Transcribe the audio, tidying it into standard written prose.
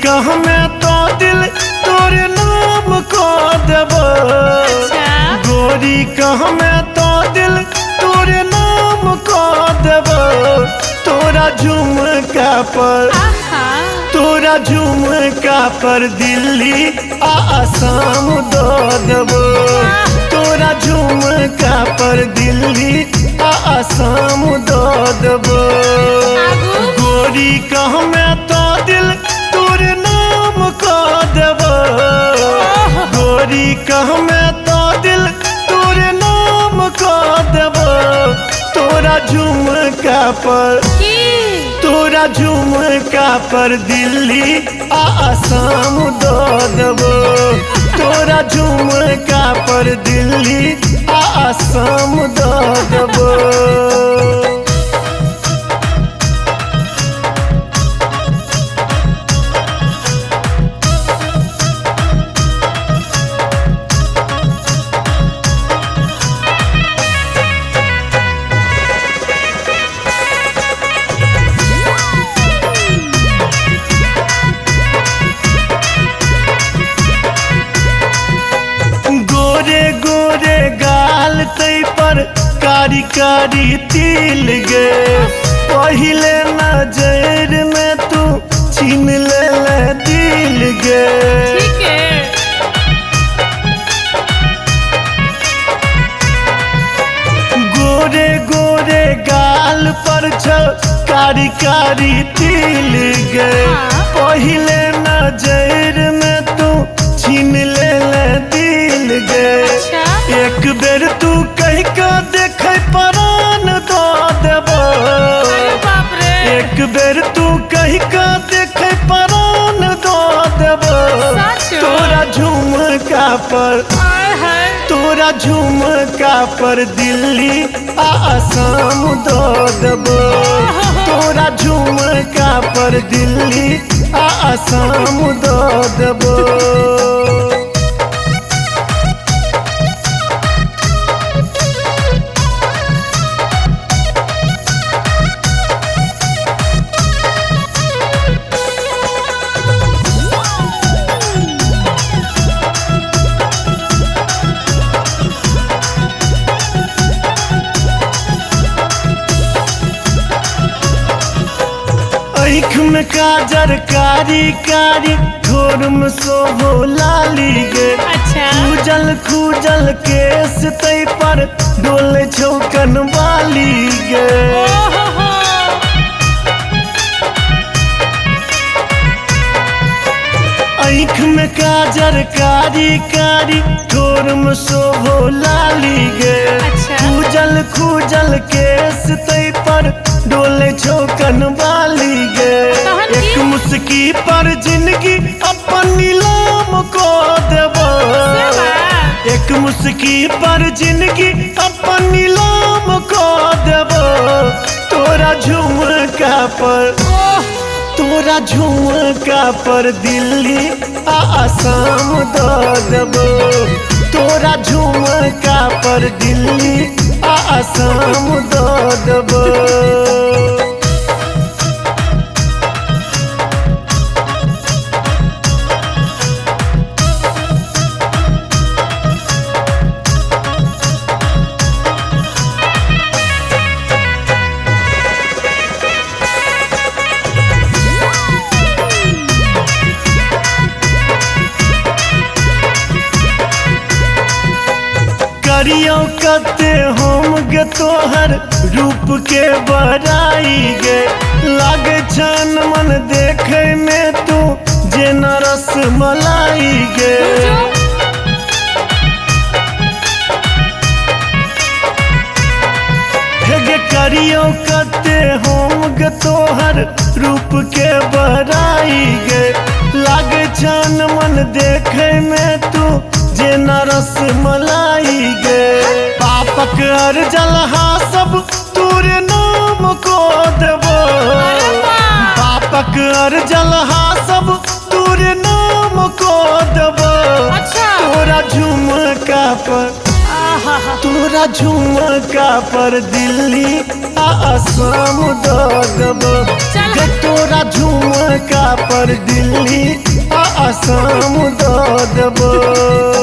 कह में तो दिल तोरे नाम को देबो। गोरी कह में तो दिल तोरे नाम को देबो। तोरा झुमका पर तोरा झुमका पर दिल्ली आसाम दो देबो। तोरा झुमका पर दिल्ली आसाम दो देबो। गोरी कह में तो दिल तोरे नाम को देबो। गोरी कह में तो दिल तोरे नाम को देबो। तोरा झुमका पर तोरा झुमका पर दिल्ली आसाम दो देबो। तोरा झुमका पर दिल्ली आसाम दो देबो। गोरे गाल तै पर कारी कारी तिल गे। पहिले नजर में तू छीन ले दिल गे। गोरे गोरे गाल पर छ कारी कारी तिल गे। पहिले नजर में तू छीन ले दिल गे। एक बेर तू कह के देख प्राण दो देबो। एक बेर तू कह के देख प्राण दो देबो। तोरा झुमका पर तोरा झुमका पर दिल्ली आसाम दो देबो। तोरा झुमका पर दिल्ली आसाम दो देबो। आँख में काजर कारी कारी ठोर में शोभो लाली गे। खूजल खूजल केस तै पर डोले छौकन वाली गे। आँख में काजर कारी कारी ठोर में शोभो लाली गे। खूजल खूजल केस तै पर डोले छौकन वाली गे। एक मुस्की पर जिंदगी अपन नीलाम को देबो। एक मुस्की पर जिंदगी अपन नीलाम को देबो। तोरा झुमका पर तोरा झुमका पर दिल्ली आसाम दो देबो। तोरा झुमका पर दिल्ली आसाम दो देबो। करियो कते हम गे तोहर रूप के बड़ाई गे। लागे छन मन देखे में तू जेना रस मलाई गे। हे करियो कते हम गे तोहर रूप के बड़ाई गे। लागे छन मन देखे में तू जेना रस मलाई गे। पापक हर जलहा सब तोरे नाम को देबो। पापक हर जलहा सब तोरे नाम को देबो। तोरा झुमका पर तोरा झुमका पर दिल्ली आ असम दो देबो गे तोरा झुमका पर दिल्ली आ असम दो देबो।